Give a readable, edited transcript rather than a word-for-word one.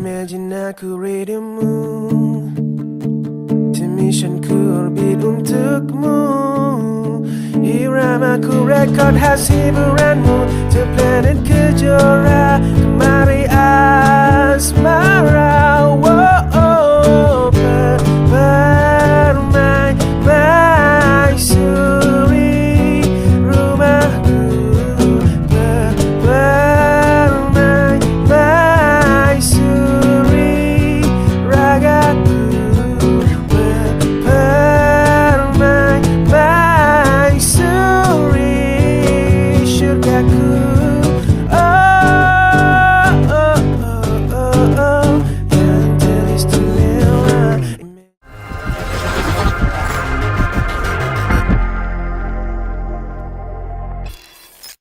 Imagine aku radiomu, Missionku orbit untukmu. Iramaku rekod khas hiburanmu, The Planet Kejora. Kemari